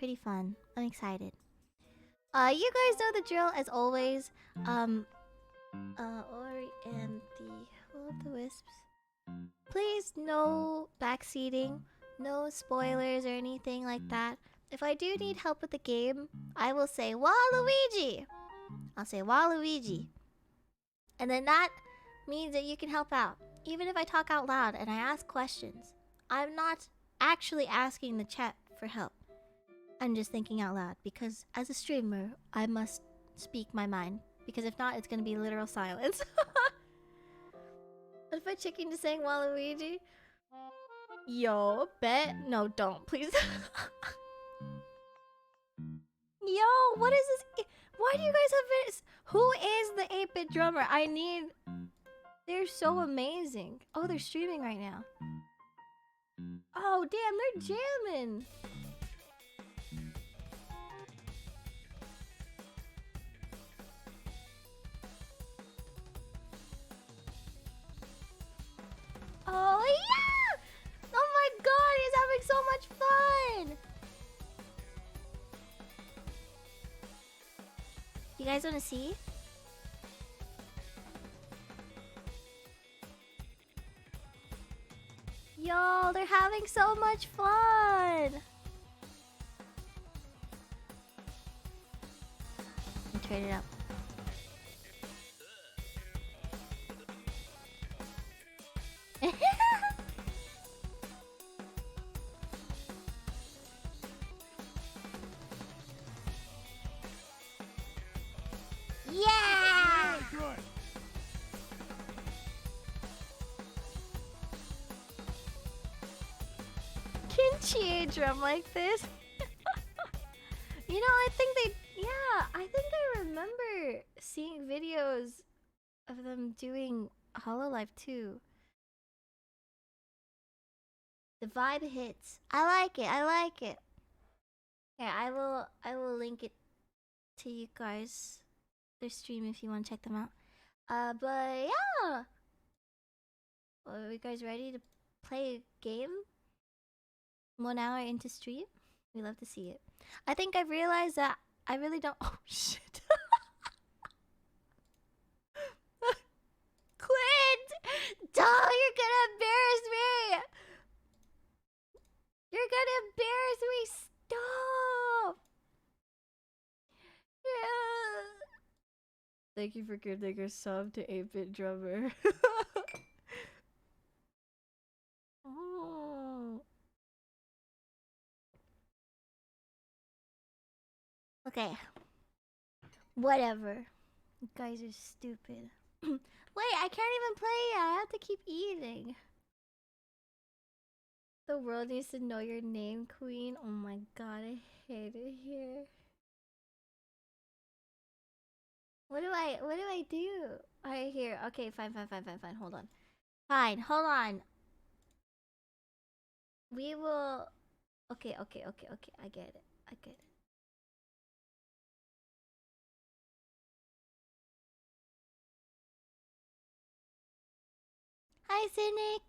pretty fun. I'm excited. You guys know the drill as always. Ori and the Will of the Wisps. Please, no backseating, no spoilers or anything like that. If I do need help with the game, I will say Waluigi. I'll say Waluigi. And then that means that you can help out. Even if I talk out loud and I ask questions, I'm not actually asking the chat for help. I'm just thinking out loud because as a streamer, I must speak my mind. Because if not, it's gonna be literal silence. What if I chicken to saying Waluigi? Yo, bet. No, don't, please. Yo, what is this? Why do you guys have this? Who is the 8-bit drummer? I need... They're so amazing. Oh, they're streaming right now. Oh, damn, they're jamming. Oh, yeah! Oh my god, he's having so much fun! You guys want to see? Yo, they're having so much fun! Turn it up. Yeah! Good. Can Chie drum like this? You know, I think they... Yeah, I think I remember seeing videos of them doing Hololive too. The vibe hits. I like it. I like it. Yeah, I will link it to you guys. Their stream if you want to check them out. But yeah. Well, are you guys ready to play a game? 1 hour into stream? We love to see it. I think I've realized that I really don't. Oh shit. Quit! Duh, you're gonna embarrass me! You're gonna embarrass me! Stop! Yeah. Thank you for giving a sub to 8-bit drummer. Oh. Okay. Whatever. You guys are stupid. Wait, I can't even play yet. I have to keep eating. The world needs to know your name, queen. Oh my god, I hate it here. What do I do? Alright, here. Okay, fine. Hold on. Fine, hold on. We will... Okay. I get it. Hi, Cynic!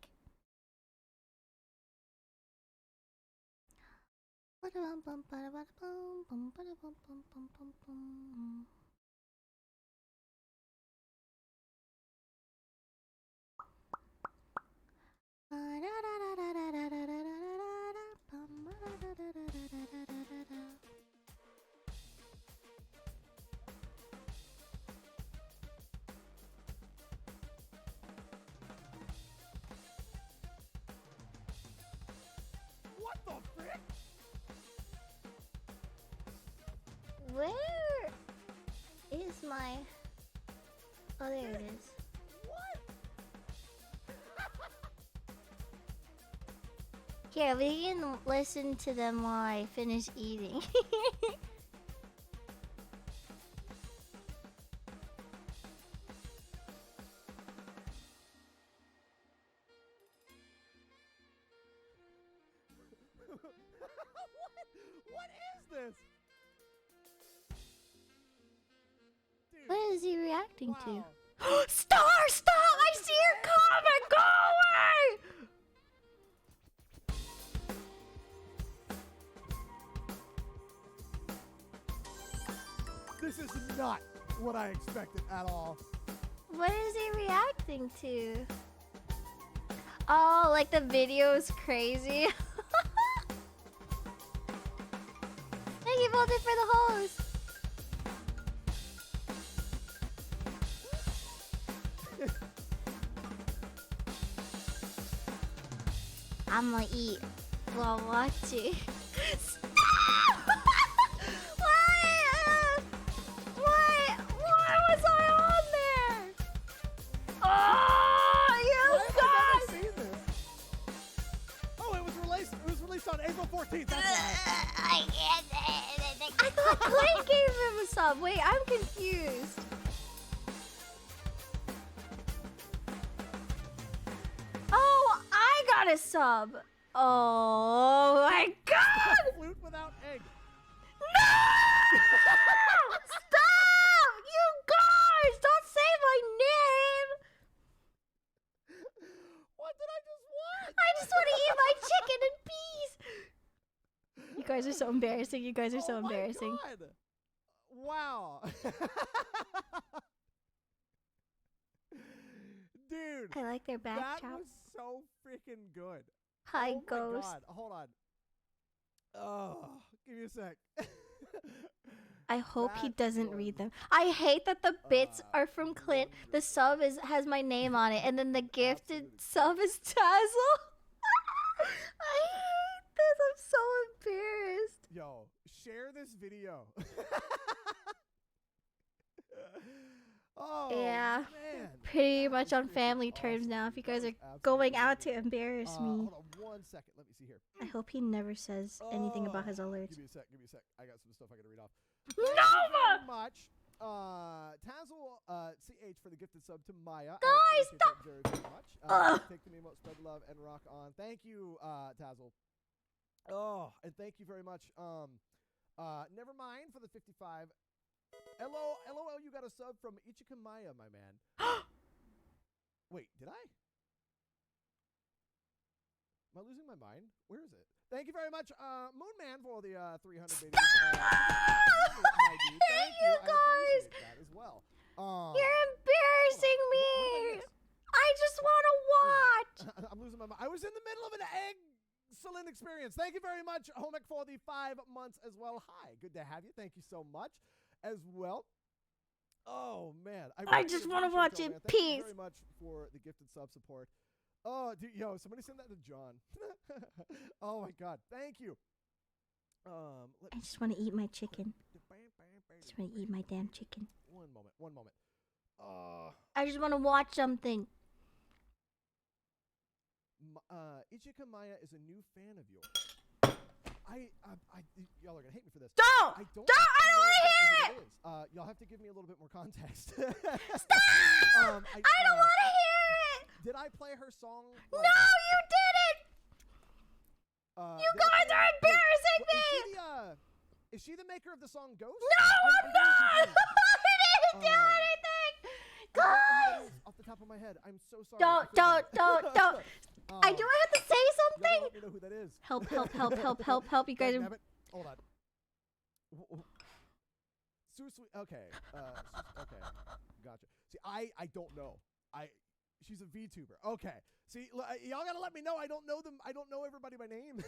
What the frick? Where is my... Oh, there it is. What? Here, we can listen to them while I finish eating. What is this? Dude, What is he reacting wow. to? Star! I see your comment! Go away! This is not what I expected at all. What is he reacting to? Oh, like the video's crazy. Thank you, voted for the host. I'm gonna eat while watching. Stop! Why was I on there? Oh, you Why have I guys! never seen this? Oh, it was released on April 14th. That's why. I thought Clay gave him a sub. Wait, I'm confused. Oh, I got a sub. Oh my god! Flute without egg. No! Stop! You guys! Don't say my name! What did I just watch? I just want to eat my chicken in peace! You guys are so embarrassing. You guys are so embarrassing. My God. Wow. Dude. I like their That backdrop. was so freaking good. Hi, oh Ghost. My God. Hold on. Oh, give me a sec. I hope he That doesn't was, read them. I hate that the bits are from Clint. The sub has my name on it, and then the gifted sub is Tazzle. I hate this. I'm so embarrassed. Yo, share this video. Oh, Yeah. man. Pretty That much was on freaking family terms awesome, now. dude. If you guys That are was going absolutely out to amazing. embarrass me. Hold on 1 second. Let me see here. I hope he never says anything about his alerts. Give me a sec. Give me a sec. I got some stuff I gotta read off. Nova! Thank you very much. Tazzle CH for the gifted sub to Maya. Guys, stop! Very, very much. Take the emote, spread love, and rock on. Thank you, Tazzle. Oh, and thank you very much. Never mind for the 55. LOL, you got a sub from Ichika Maia, my man. Wait, did I? Am I losing my mind? Where is it? Thank you very much, Moonman, for the 300 babies. My dude. Thank you, guys. I appreciate that as well. You're embarrassing me. I just want to watch. I'm losing my mind. I was in the middle of an excellent experience. Thank you very much, Homek, for the 5 months as well. Hi, good to have you. Thank you so much as well. Oh, man. I just want to watch in Thank peace. you very much for the gifted sub support. Oh, dude, yo, somebody send that to John. Oh, my God. Thank you. I just want to eat my chicken. I just want to eat my damn chicken. One moment. I just want to watch something. Ichika Maia is a new fan of yours. Y'all are gonna hate me for this. Don't! I don't I don't want to hear it! Y'all have to give me a little bit more context. Stop! I don't want to hear it! Did I play her song? No, you didn't! You guys are embarrassing me! Is she the maker of the song Ghost? No, I'm not! I didn't do anything! Guys! Off the top of my head, I'm so sorry. Don't. I do I have to say something? Let me know who that is. Help. You guys are... Hold on. Okay. Okay. Gotcha. See, I don't know. She's a VTuber. Okay. See, y'all gotta let me know. I don't know them. I don't know everybody by name.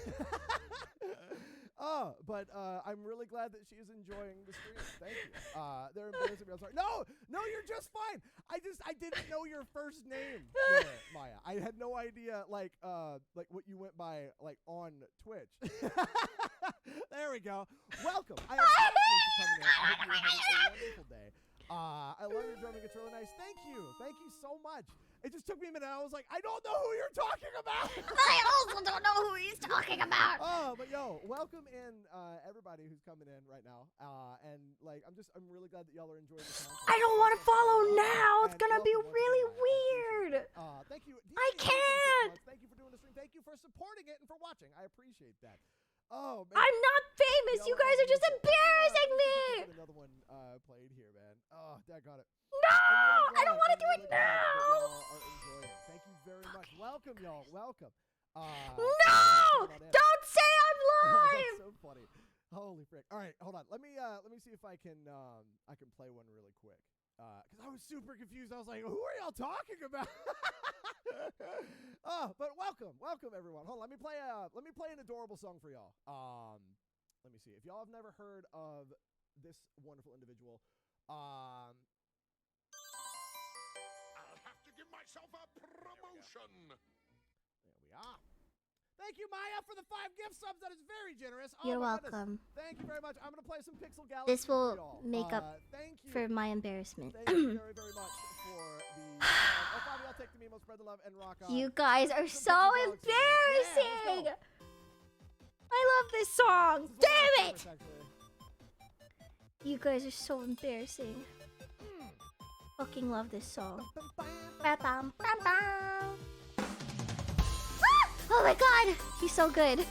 But I'm really glad that she is enjoying the stream. Thank you. They're embarrassing me. I'm sorry. No, you're just fine. I didn't know your first name, Maya. I had no idea, like what you went by, like on Twitch. There we go. Welcome. I appreciate you coming in. I hope you're having a wonderful day. I love your drumming. It's really nice. Thank you so much. It just took me a minute. I was like, I don't know who you're talking about. I also don't know who he's talking about. Oh, but yo, welcome in everybody who's coming in right now. And like, I'm really glad that y'all are enjoying the content. I don't want to follow now. It's And gonna be welcome, really welcome, weird. Thank you. I can't. Thank you for doing the stream. Thank you for supporting it and for watching. I appreciate that. Oh, man. I'm not famous. You guys are just embarrassing me. Another one played here, man. Oh, that got it. No, I don't want to do it now. Thank you very much. Welcome, y'all. Welcome. No! Don't say I'm live! That's so funny. Holy frick! All right, hold on. Let me see if I can play one really quick. Because I was super confused. I was like, "Who are y'all talking about?" But welcome everyone. Hold on. Let me play an adorable song for y'all. Let me see. If y'all have never heard of this wonderful individual, I'll have to give myself a promotion. there we are. Thank you, Maya, for the 5 gift subs. That is very generous. You're my welcome. Goodness. Thank you very much. I'm going to play some Pixel Galaxy. This will for y'all. make up thank you. for my embarrassment. Thank you very, very much for the. Fabi, I'll take the memo, spread the love, and rock on. You guys are Some so Pixel Galaxy. embarrassing. Yeah, I love this song. this is one of my Damn it! favorites, actually. You guys are so embarrassing. Fucking love this song. Ba-bam, ba-bam. Ah! Oh my god! He's so good. You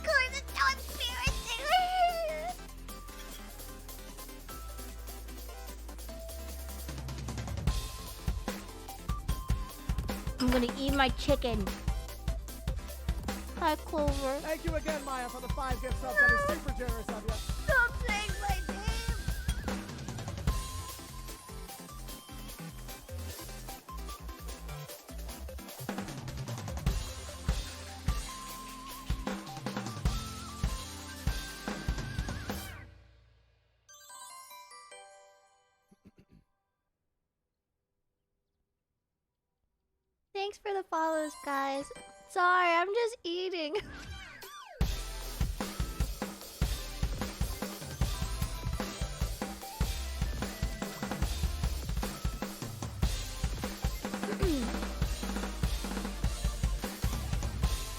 guys are so embarrassing. I'm gonna eat my chicken. Hi, Clover. Thank you again, Maya, for the 5 gift subs. That is super generous of you. Stop saying my name. Thanks for the follows, guys. Sorry, I'm just eating.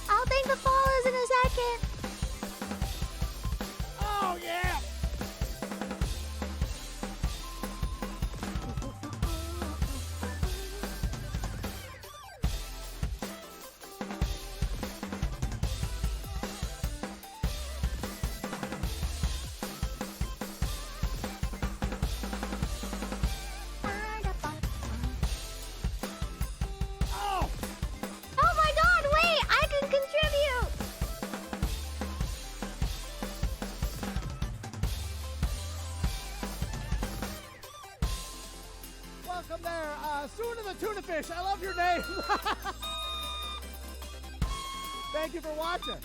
I'll thank the follows in a second. Oh, yeah! Oh! Oh my god, wait! I can contribute! Welcome there, Soon to the Tuna Fish. I love your name. Thank you for watching.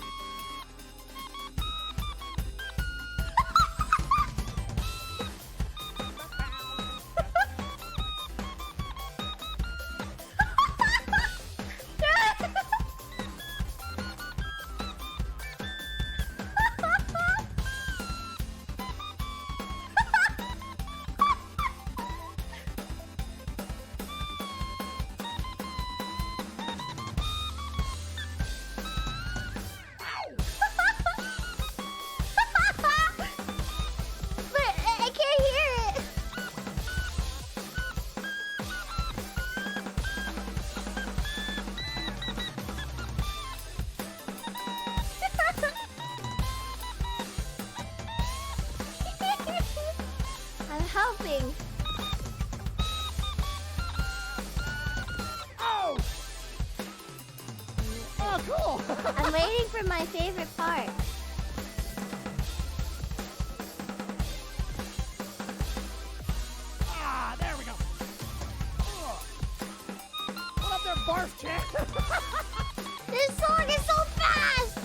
But I can't hear it. I'm helping. Oh! Oh, cool! I'm waiting for my favorite part. Ah, there we go. Ugh. What up there, Barf Chat? This song is so fast!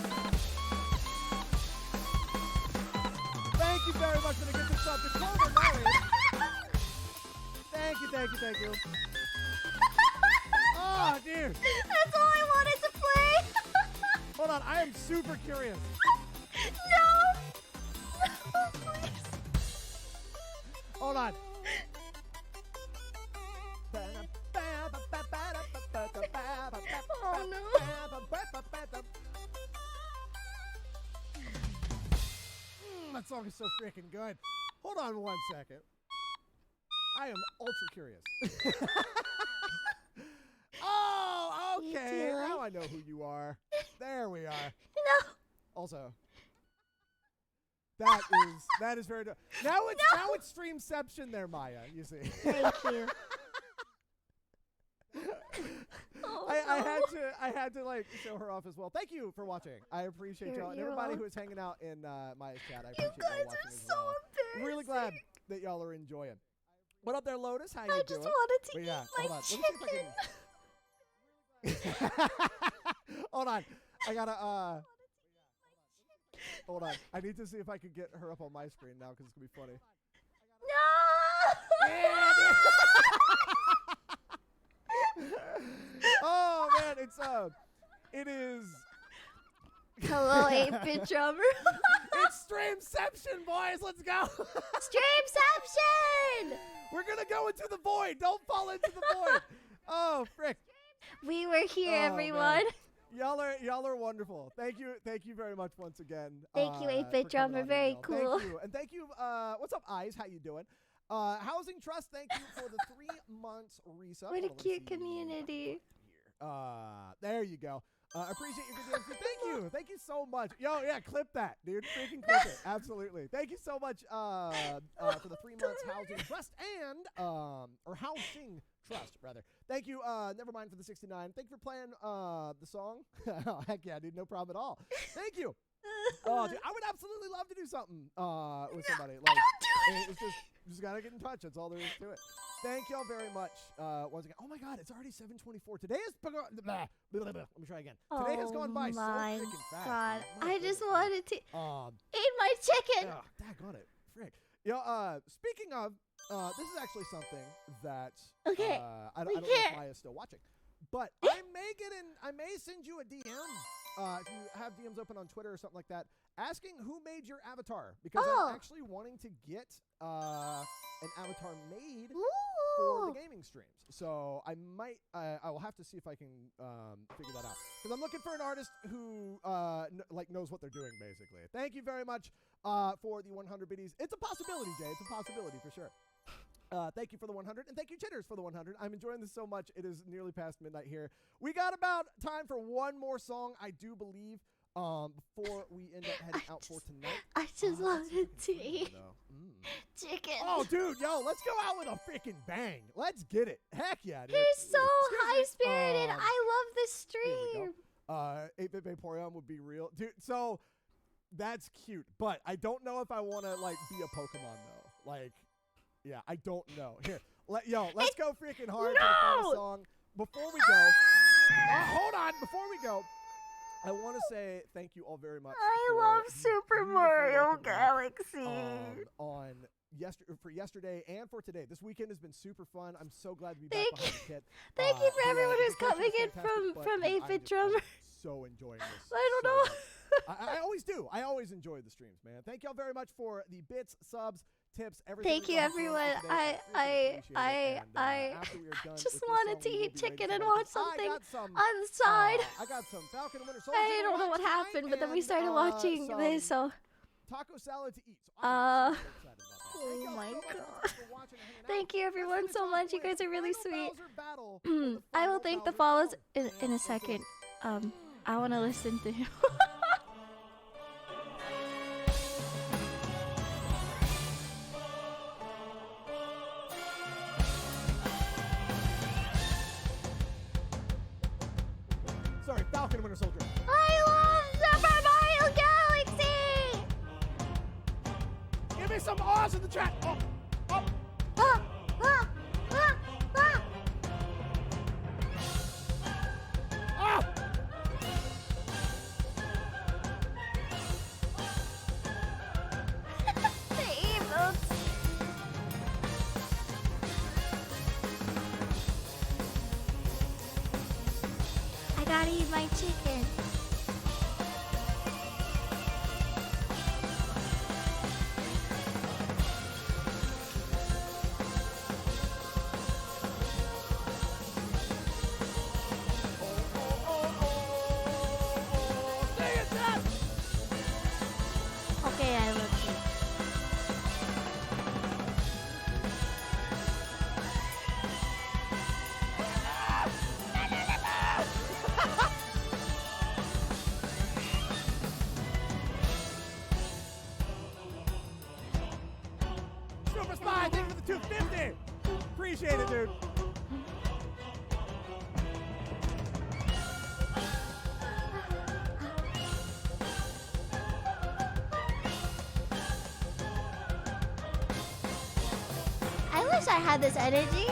Thank you very much for the gift sub to Clover Murray. Thank you. Oh, dude. That's all I wanted to play. Hold on, I am super curious. No! No, please. Hold on. Oh no. That song is so freaking good. Hold on 1 second. I am ultra curious. Oh, You okay. do Now like- I know who you are. There we are. No. Also, that is very. Now it's streamception there, Maya. You see. Thank you. Oh. I had to like show her off as well. Thank you for watching. I appreciate y'all and everybody who is hanging out in Maya's chat. I appreciate You guys y'all watching are as so well. embarrassing. Really glad that y'all are enjoying. What up there, Lotus? How you I doing? just wanted to But eat yeah, my hold on. Let me see if I chicken. can- Hold on. I gotta hold on. I need to see if I can get her up on my screen now because it's gonna be funny. No! Oh man, it is Hello, 8-bit drummer. it's Streamception, boys. Let's go. Streamception! We're gonna go into the void. Don't fall into the void. Oh frick. We were here, Oh, everyone. Man. Y'all are wonderful. Thank you very much once again. Thank you, 8-bit for coming drummer. on, Very y'all. cool. Thank you. And thank you. What's up, Eyes? How you doing? Housing Trust, thank you for the 3 months resub. What a Hold on, let's cute see. community. There you go. Appreciate your good DMs. Thank you. Thank you so much. Yo, yeah, clip that, dude. Freaking clip it. Absolutely. Thank you so much for the 3 months Housing Trust and or Housing Trust, rather. Thank you, never mind for the 69. Thank you for playing the song. Oh, heck yeah, dude. No problem at all. Thank you. Oh, dude, I would absolutely love to do something with somebody. Like, it's just gotta get in touch. That's all there is to it. Thank y'all very much once again. Oh my God, it's already 7:24. Today is let me try again. Today has gone by so my freaking fast. God, My I just goodness, wanted to dude. eat my chicken. Daggone it, frick. Yo, speaking of, this is actually something that Okay, I we don't know if can't. Maya's still watching, but I may send you a DM if you have DMs open on Twitter or something like that, asking who made your avatar because Oh. I'm actually wanting to get an avatar made for the Ooh. gaming streams. So I might, I will have to see if I can figure that out because I'm looking for an artist who knows what they're doing basically. Thank you very much for the 100 biddies. It's a possibility, Jay. It's a possibility for sure. Thank you for the 100, and thank you, Chitters, for the 100. I'm enjoying this so much. It is nearly past midnight here. We got about time for one more song, I do believe, before we end up heading out for tonight. I just wanted to Freaking eat though. chicken. Oh, dude, yo, let's go out with a freaking bang. Let's get it. Heck yeah, dude. You're so Excuse me. high-spirited. I love this Here we stream. go. 8-bit Vaporeon would be real. Dude, so that's cute, but I don't know if I want to, like, be a Pokemon, though. Like, yeah, I don't know. Here, let's go freaking hard for the final song. Before we go, hold on. Before we go, I want to say thank you all very much. I for love the Super beautiful Mario welcome back, Galaxy. for yesterday and for today. This weekend has been super fun. I'm so glad to be back Thank behind the kit. Thank you for Yeah, everyone the who's discussion coming was in fantastic, but from dude, 8-bit I'm drummer. so enjoying this. I don't so know. much. I always do. I always enjoy the streams, man. Thank y'all very much for the bits, subs, tips, everything. Thank you, that y'all everyone. done today. I really appreciate it. And, after we are done just with this wanted song, to we will eat be ready chicken to and go. watch I something got some, on the side. I got some Falcon and Winter Soldier. I don't know what tonight happened, but then we and, started watching some this, so taco salad to eat. So I'm super excited about that. Thank oh y'all my so much God. for watching and hanging out. Thank you, Let's everyone, finish so off much. You with guys are really final sweet. Bowser battle for the I will final thank the Bowser follows song. in Yeah, a let's do it. second. I want to listen to him. Sorry, Falcon and Winter Soldier. I love Super Mario Galaxy! Give me some awes in the chat. Oh. Ah, ah, ah, ah. Ah! The emotes. I gotta eat my chicken. Dang it, Dad! Okay, I love you. Super Spy, thank you for the 250. Appreciate it, dude. wish I had this energy.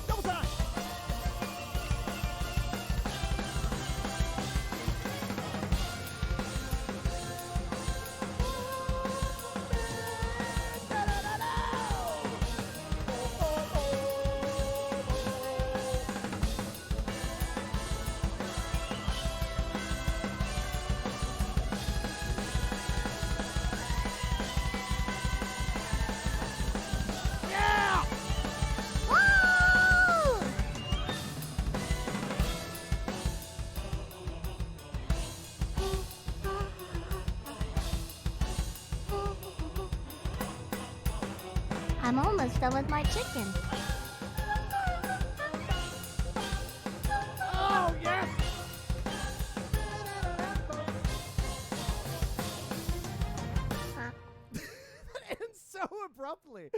Double time. Yeah! Woo! I'm almost done with my chicken. Oh, yes! That ends so abruptly.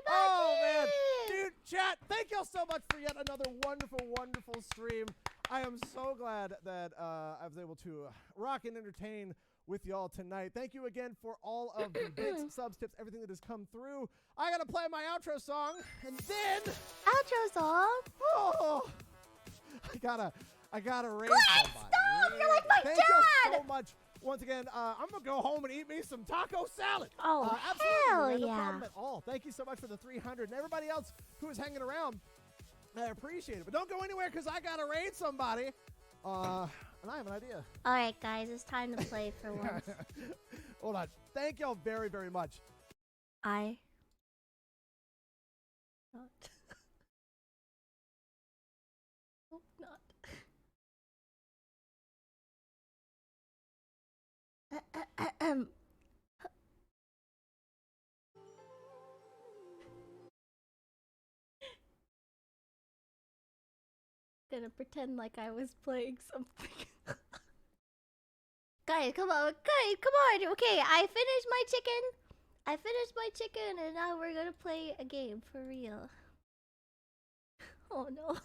Oh, man. Dude, chat, thank y'all so much for yet another wonderful, wonderful stream. I am so glad that I was able to rock and entertain with y'all tonight. Thank you again for all of the bits, subs, tips, everything that has come through. I got to play my outro song, and then... Outro song. Oh, I gotta raise Great somebody. stuff! You're like my Thank dad! you so much. Once again, I'm gonna go home and eat me some taco salad. Oh, Absolutely, hell no yeah. problem at all. Thank you so much for the 300 and everybody else who is hanging around. I appreciate it, but don't go anywhere because I gotta raid somebody. And I have an idea. All right, guys, it's time to play for once. Hold on. Thank y'all very, very much. I not. Hope not. Gonna pretend like I was playing something. Guys, come on. Okay, I finished my chicken. And now we're gonna play a game for real. Oh no.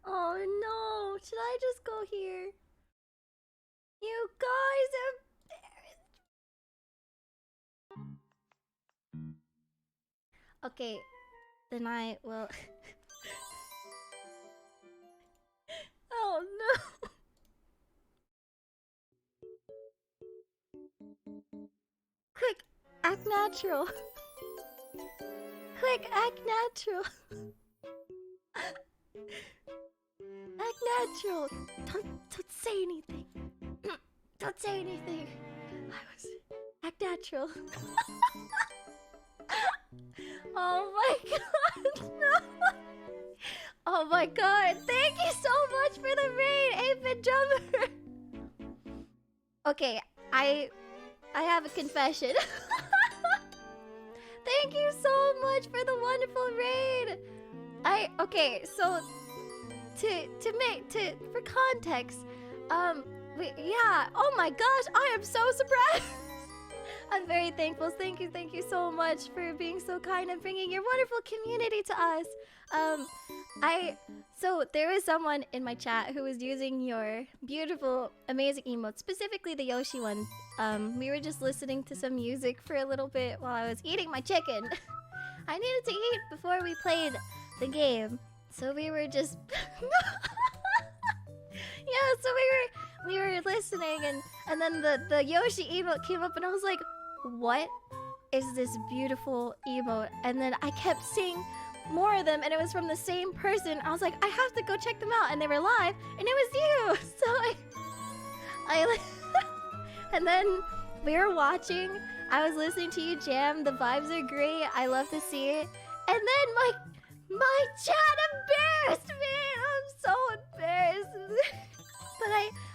Oh no. Should I just go here? You guys are okay, then I will. Oh no. Quick, act natural. Quick, act natural. Act natural. Don't say anything. Don't say anything. Act natural. Oh my god, no. Oh my god, thank you so much for the raid, 8-bit drummer. Okay, I have a confession. Thank you so much for the wonderful raid. Okay, so for context, yeah, oh my gosh, I am so surprised. I'm very thankful. Thank you so much for being so kind and bringing your wonderful community to us. So there was someone in my chat who was using your beautiful, amazing emotes, specifically the Yoshi one. We were just listening to some music for a little bit while I was eating my chicken. I needed to eat before we played the game, so we were just yeah. So we were listening, and then the Yoshi emote came up, and I was like, what is this beautiful emote? And then I kept seeing more of them, and it was from the same person. I was like, I have to go check them out, and they were live, and it was you. So I and then we were watching. I was listening to you jam. The vibes are great. I love to see it. And then my chat embarrassed me. I'm so embarrassed. But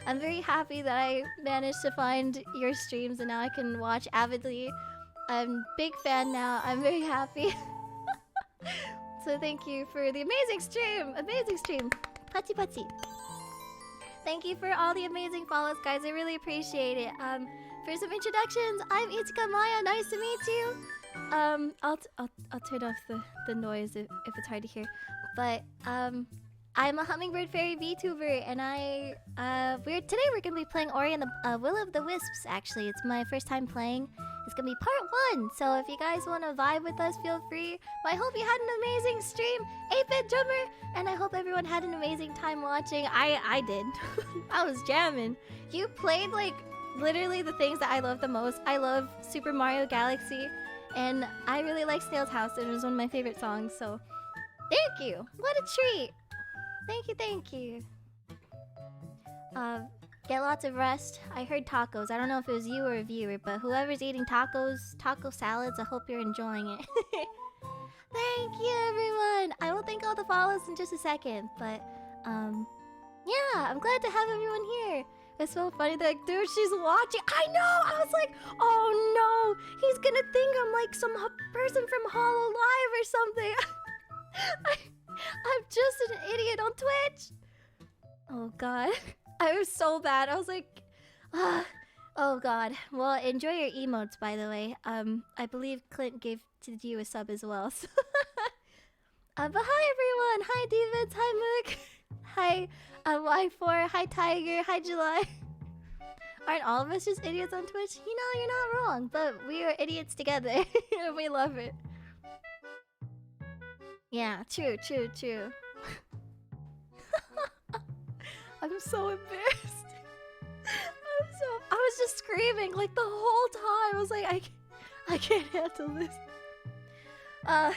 I'm very happy that I managed to find your streams, and now I can watch avidly. I'm a big fan now. I'm very happy. So thank you for the amazing stream. Amazing stream. Pachi pachi. Thank you for all the amazing follows, guys. I really appreciate it. For some introductions, I'm Ichika Maia. Nice to meet you. I'll turn off the noise if it's hard to hear. But I'm a hummingbird fairy VTuber, and today we're gonna be playing Ori and the Will of the Wisps. Actually, it's my first time playing. It's gonna be part 1, so if you guys want to vibe with us, feel free. But I hope you had an amazing stream, 8-bit drummer, and I hope everyone had an amazing time watching. I did. I was jamming. You played like literally the things that I love the most. I love Super Mario Galaxy, and I really like Snail's House. It was one of my favorite songs. So, thank you. What a treat. Thank you, thank you. Get lots of rest. I heard tacos. I don't know if it was you or a viewer, but whoever's eating tacos, taco salads, I hope you're enjoying it. Thank you, everyone. I will thank all the follows in just a second, but yeah, I'm glad to have everyone here. It's so funny. They're like, dude, she's watching. I know. I was like, oh no, he's gonna think I'm like some person from Hollow Live or something. I'm just an idiot on Twitch. Oh god. I was so bad. I was like, oh god. Well, enjoy your emotes, by the way. I believe Clint gave to you a sub as well. So but hi everyone. Hi Davids. Hi Mook. Hi Y4. Hi Tiger. Hi July. Aren't all of us just idiots on Twitch? You know, you're not wrong, but we are idiots together. And we love it. Yeah, true. I'm so embarrassed. I was just screaming like the whole time. I was like, I can't handle this. Sorry,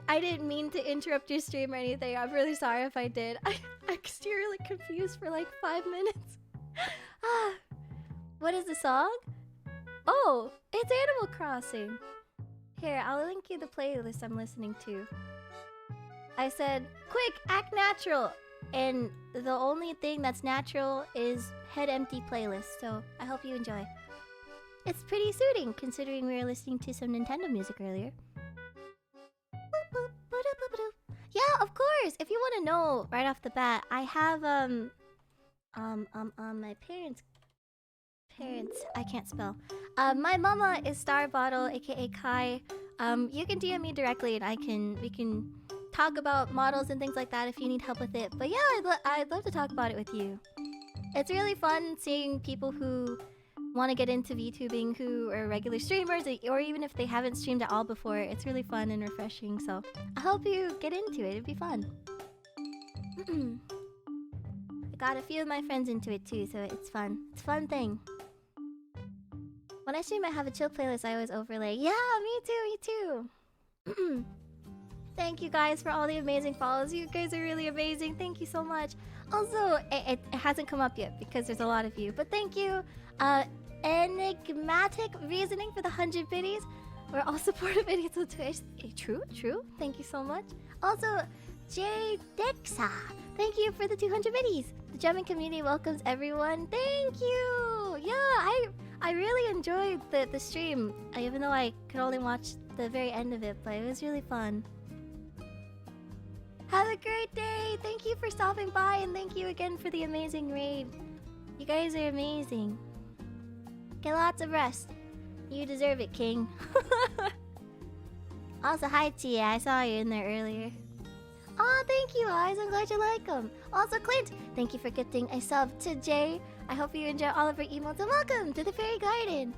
I didn't mean to interrupt your stream or anything. I'm really sorry if I did. I was really confused for like 5 minutes. What is the song? Oh, it's Animal Crossing. Here, I'll link you the playlist I'm listening to. I said, quick, act natural. And the only thing that's natural is head empty playlist, so I hope you enjoy. It's pretty soothing considering we were listening to some Nintendo music earlier. Yeah, of course. If you want to know right off the bat, I have my parents, I can't spell. My mama is Starbottle, aka Kai. You can DM me directly and we can talk about models and things like that if you need help with it. But yeah, I'd love to talk about it with you. It's really fun seeing people who want to get into VTubing who are regular streamers, or even if they haven't streamed at all before. It's really fun and refreshing, so I hope you get into it. It'd be fun. I got a few of my friends into it too, so it's fun. It's a fun thing. When I stream, I have a chill playlist I always overlay. Yeah, me too. Thank you guys for all the amazing follows. You guys are really amazing. Thank you so much. Also, it hasn't come up yet because there's a lot of you, but thank you. Enigmatic reasoning for the 100 biddies. We're all supportive idiots on Twitch. True. Thank you so much. Also, J Dexa. Thank you for the 200 biddies. The German community welcomes everyone. Thank you. Yeah, I really enjoyed the stream, even though I could only watch the very end of it, but it was really fun. Have a great day. Thank you for stopping by, and thank you again for the amazing raid. You guys are amazing. Get lots of rest. You deserve it, King. Also, hi Tia. I saw you in there earlier. Oh, thank you, Eyes. I'm glad you like them. Also, Clint, thank you for gifting a sub to Jay. I hope you enjoy all of our emotes, and welcome to the Fairy Garden.